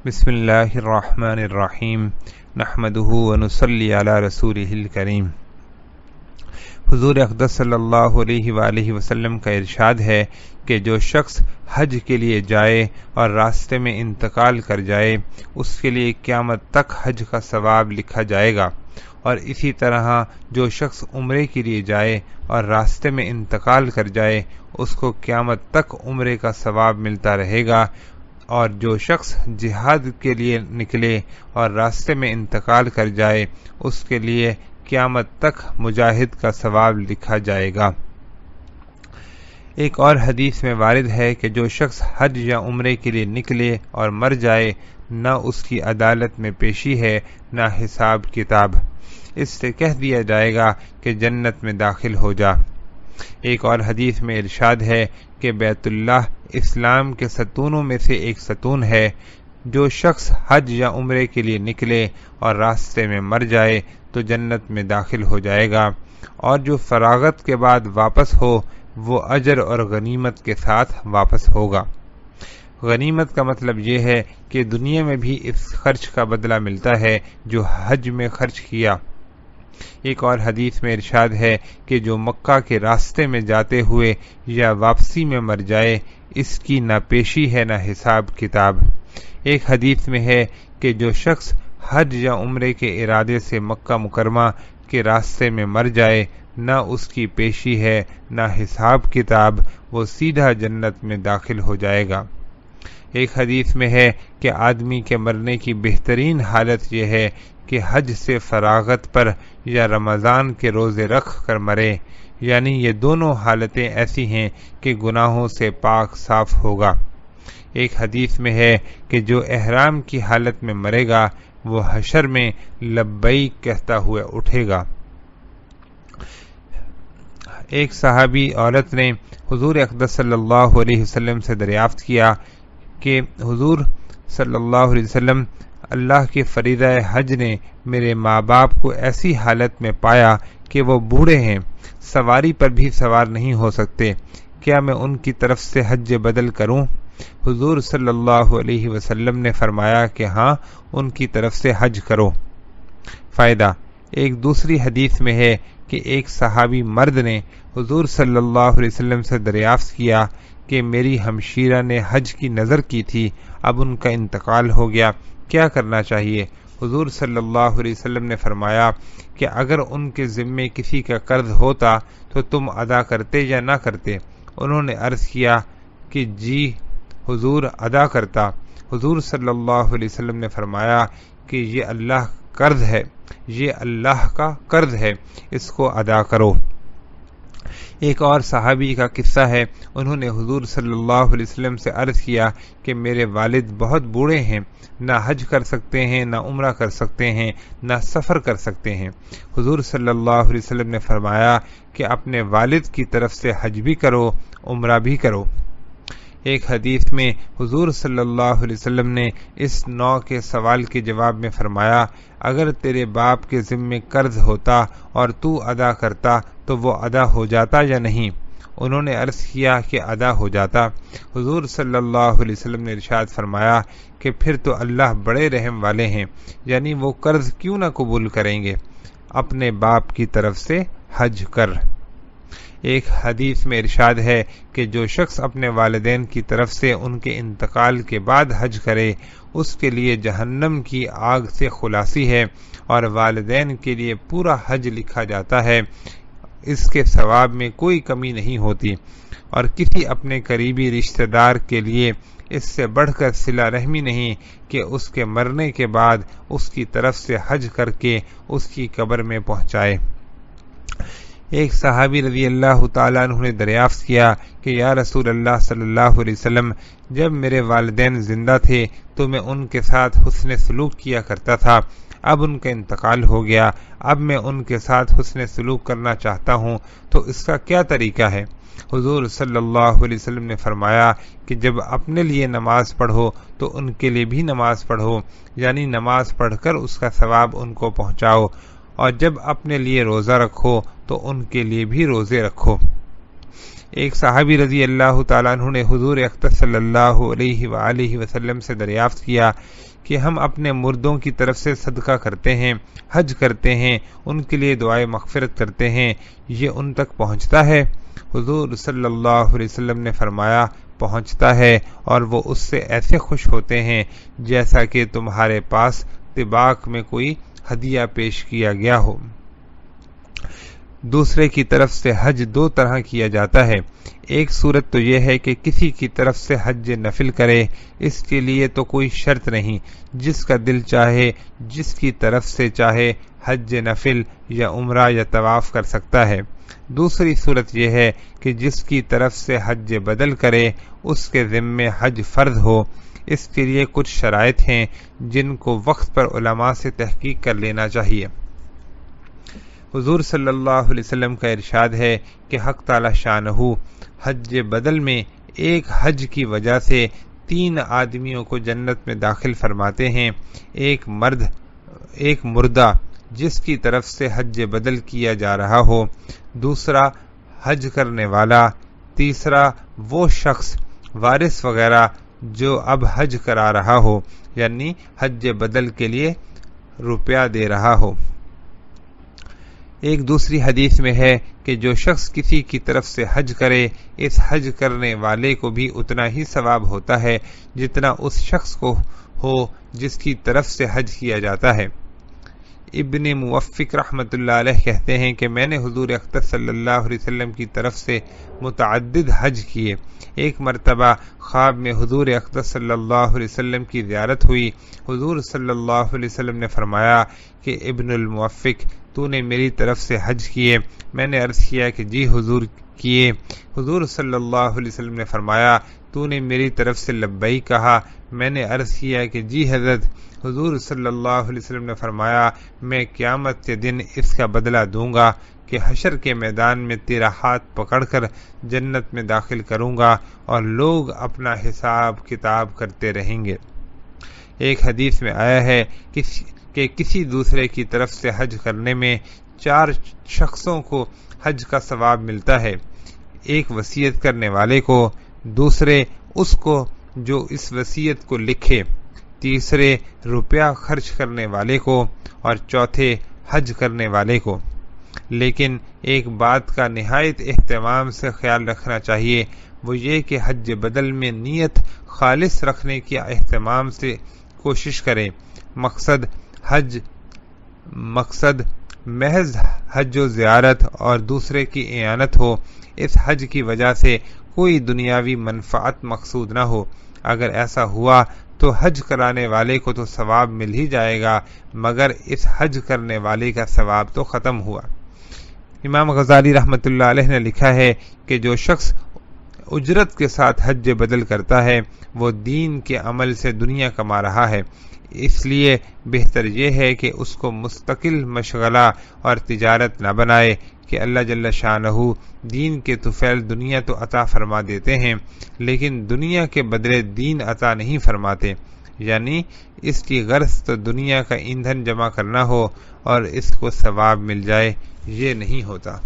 بسم اللہ الرحمن الرحیم نحمدہ ونصلی علی رسولہ الکریم۔ حضور اقدس صلی اللہ علیہ وآلہ وسلم کا ارشاد ہے کہ جو شخص حج کے لیے جائے اور راستے میں انتقال کر جائے اس کے لیے قیامت تک حج کا ثواب لکھا جائے گا، اور اسی طرح جو شخص عمرے کے لیے جائے اور راستے میں انتقال کر جائے اس کو قیامت تک عمرے کا ثواب ملتا رہے گا، اور جو شخص جہاد کے لیے نکلے اور راستے میں انتقال کر جائے اس کے لیے قیامت تک مجاہد کا ثواب لکھا جائے گا۔ ایک اور حدیث میں وارد ہے کہ جو شخص حج یا عمرے کے لیے نکلے اور مر جائے نہ اس کی عدالت میں پیشی ہے نہ حساب کتاب، اس سے کہہ دیا جائے گا کہ جنت میں داخل ہو جا۔ ایک اور حدیث میں ارشاد ہے کہ بیت اللہ اسلام کے ستونوں میں سے ایک ستون ہے، جو شخص حج یا عمرے کے لیے نکلے اور راستے میں مر جائے تو جنت میں داخل ہو جائے گا، اور جو فراغت کے بعد واپس ہو وہ اجر اور غنیمت کے ساتھ واپس ہوگا۔ غنیمت کا مطلب یہ ہے کہ دنیا میں بھی اس خرچ کا بدلہ ملتا ہے جو حج میں خرچ کیا۔ ایک اور حدیث میں ارشاد ہے کہ جو مکہ کے راستے میں جاتے ہوئے یا واپسی میں مر جائے اس کی نہ پیشی ہے نہ حساب کتاب۔ ایک حدیث میں ہے کہ جو شخص حج یا عمرے کے ارادے سے مکہ مکرمہ کے راستے میں مر جائے نہ اس کی پیشی ہے نہ حساب کتاب، وہ سیدھا جنت میں داخل ہو جائے گا۔ ایک حدیث میں ہے کہ آدمی کے مرنے کی بہترین حالت یہ ہے کہ حج سے فراغت پر یا رمضان کے روزے رکھ کر مرے، یعنی یہ دونوں حالتیں ایسی ہیں کہ گناہوں سے پاک صاف ہوگا۔ ایک حدیث میں ہے کہ جو احرام کی حالت میں مرے گا وہ حشر میں لبیک کہتا ہوا اٹھے گا۔ ایک صحابی عورت نے حضور اقدس صلی اللہ علیہ وسلم سے دریافت کیا کہ حضور صلی اللہ علیہ وسلم، اللہ کے فریضہ حج نے میرے ماں باپ کو ایسی حالت میں پایا کہ وہ بوڑھے ہیں، سواری پر بھی سوار نہیں ہو سکتے، کیا میں ان کی طرف سے حج بدل کروں؟ حضور صلی اللہ علیہ وسلم نے فرمایا کہ ہاں، ان کی طرف سے حج کرو۔ فائدہ: ایک دوسری حدیث میں ہے کہ ایک صحابی مرد نے حضور صلی اللہ علیہ وسلم سے دریافت کیا کہ میری ہمشیرہ نے حج کی نظر کی تھی، اب ان کا انتقال ہو گیا، کیا کرنا چاہیے؟ حضور صلی اللہ علیہ وسلم نے فرمایا کہ اگر ان کے ذمے کسی کا قرض ہوتا تو تم ادا کرتے یا نہ کرتے؟ انہوں نے عرض کیا کہ جی حضور، ادا کرتا۔ حضور صلی اللہ علیہ وسلم نے فرمایا کہ یہ اللہ کا قرض ہے، اس کو ادا کرو۔ ایک اور صحابی کا قصہ ہے، انہوں نے حضور صلی اللہ علیہ وسلم سے عرض کیا کہ میرے والد بہت بوڑھے ہیں، نہ حج کر سکتے ہیں، نہ عمرہ کر سکتے ہیں، نہ سفر کر سکتے ہیں۔ حضور صلی اللہ علیہ وسلم نے فرمایا کہ اپنے والد کی طرف سے حج بھی کرو، عمرہ بھی کرو۔ ایک حدیث میں حضور صلی اللہ علیہ وسلم نے اس نوع کے سوال کے جواب میں فرمایا، اگر تیرے باپ کے ذمے قرض ہوتا اور تو ادا کرتا تو وہ ادا ہو جاتا یا نہیں؟ انہوں نے عرض کیا کہ ادا ہو جاتا۔ حضور صلی اللہ علیہ وسلم نے ارشاد فرمایا کہ پھر تو اللہ بڑے رحم والے ہیں، یعنی وہ قرض کیوں نہ قبول کریں گے، اپنے باپ کی طرف سے حج کر۔ ایک حدیث میں ارشاد ہے کہ جو شخص اپنے والدین کی طرف سے ان کے انتقال کے بعد حج کرے اس کے لیے جہنم کی آگ سے خلاصی ہے، اور والدین کے لیے پورا حج لکھا جاتا ہے، اس کے ثواب میں کوئی کمی نہیں ہوتی، اور کسی اپنے قریبی رشتہ دار کے لیے اس سے بڑھ کر صلہ رحمی نہیں کہ اس کے مرنے کے بعد اس کی طرف سے حج کر کے اس کی قبر میں پہنچائے۔ ایک صحابی رضی اللہ تعالیٰ عنہ نے دریافت کیا کہ یا رسول اللہ صلی اللہ علیہ وسلم، جب میرے والدین زندہ تھے تو میں ان کے ساتھ حسن سلوک کیا کرتا تھا، اب ان کا انتقال ہو گیا، اب میں ان کے ساتھ حسن سلوک کرنا چاہتا ہوں، تو اس کا کیا طریقہ ہے؟ حضور صلی اللہ علیہ وسلم نے فرمایا کہ جب اپنے لیے نماز پڑھو تو ان کے لیے بھی نماز پڑھو، یعنی نماز پڑھ کر اس کا ثواب ان کو پہنچاؤ، اور جب اپنے لیے روزہ رکھو تو ان کے لیے بھی روزے رکھو۔ ایک صحابی رضی اللہ تعالیٰ عنہ نے حضور اقدس صلی اللہ علیہ وآلہ وسلم سے دریافت کیا کہ ہم اپنے مردوں کی طرف سے صدقہ کرتے ہیں، حج کرتے ہیں، ان کے لیے دعائے مغفرت کرتے ہیں، یہ ان تک پہنچتا ہے؟ حضور صلی اللہ علیہ وسلم نے فرمایا پہنچتا ہے، اور وہ اس سے ایسے خوش ہوتے ہیں جیسا کہ تمہارے پاس طباق میں کوئی ہدیہ پیش کیا گیا ہو۔ دوسرے کی طرف سے حج دو طرح کیا جاتا ہے، ایک صورت تو یہ ہے کہ کسی کی طرف سے حج نفل کرے، اس کے لیے تو کوئی شرط نہیں، جس کا دل چاہے جس کی طرف سے چاہے حج نفل یا عمرہ یا طواف کر سکتا ہے۔ دوسری صورت یہ ہے کہ جس کی طرف سے حج بدل کرے اس کے ذمے حج فرض ہو، اس کے لیے کچھ شرائط ہیں جن کو وقت پر علماء سے تحقیق کر لینا چاہیے۔ حضور صلی اللہ علیہ وسلم کا ارشاد ہے کہ حق تعالی شانہ حج بدل میں ایک حج کی وجہ سے 3 آدمیوں کو جنت میں داخل فرماتے ہیں، ایک مردہ جس کی طرف سے حج بدل کیا جا رہا ہو، دوسرا حج کرنے والا، تیسرا وہ شخص وارث وغیرہ جو اب حج کرا رہا ہو، یعنی حج بدل کے لیے روپیہ دے رہا ہو۔ ایک دوسری حدیث میں ہے کہ جو شخص کسی کی طرف سے حج کرے، اس حج کرنے والے کو بھی اتنا ہی ثواب ہوتا ہے جتنا اس شخص کو ہو جس کی طرف سے حج کیا جاتا ہے۔ ابن موفق رحمۃ اللہ علیہ کہتے ہیں کہ میں نے حضور اقدس صلی اللہ علیہ وسلم کی طرف سے متعدد حج کیے۔ ایک مرتبہ خواب میں حضور اقدس صلی اللہ علیہ وسلم کی زیارت ہوئی۔ حضور صلی اللہ علیہ وسلم نے فرمایا کہ ابن الموفق تو نے میری طرف سے حج کیے؟ میں نے عرض کیا کہ جی حضور کیے۔ حضور صلی اللہ علیہ وسلم نے فرمایا تو نے میری طرف سے لبیک کہا؟ میں نے عرض کیا کہ جی حضرت۔ حضور صلی اللہ علیہ وسلم نے فرمایا میں قیامت کے دن اس کا بدلہ دوں گا کہ حشر کے میدان میں تیرا ہاتھ پکڑ کر جنت میں داخل کروں گا اور لوگ اپنا حساب کتاب کرتے رہیں گے۔ ایک حدیث میں آیا ہے کہ کسی دوسرے کی طرف سے حج کرنے میں 4 شخصوں کو حج کا ثواب ملتا ہے، ایک وصیت کرنے والے کو، دوسرے اس کو جو اس وصیت کو لکھے، تیسرے روپیہ خرچ کرنے والے کو، اور چوتھے حج کرنے والے کو۔ لیکن ایک بات کا نہایت اہتمام سے خیال رکھنا چاہیے، وہ یہ کہ حج بدل میں نیت خالص رکھنے کی اہتمام سے کوشش کریں۔ مقصد محض حج و زیارت اور دوسرے کی اعانت ہو، اس حج کی وجہ سے کوئی دنیاوی منفعت مقصود نہ ہو۔ اگر ایسا ہوا تو حج کرانے والے کو تو ثواب مل ہی جائے گا، مگر اس حج کرنے والے کا ثواب تو ختم ہوا۔ امام غزالی رحمۃ اللہ علیہ نے لکھا ہے کہ جو شخص اجرت کے ساتھ حج بدل کرتا ہے وہ دین کے عمل سے دنیا کما رہا ہے، اس لیے بہتر یہ ہے کہ اس کو مستقل مشغلہ اور تجارت نہ بنائے کہ اللہ جل شانہ دین کے طفیل دنیا تو عطا فرما دیتے ہیں لیکن دنیا کے بدلے دین عطا نہیں فرماتے، یعنی اس کی غرض تو دنیا کا ایندھن جمع کرنا ہو اور اس کو ثواب مل جائے، یہ نہیں ہوتا۔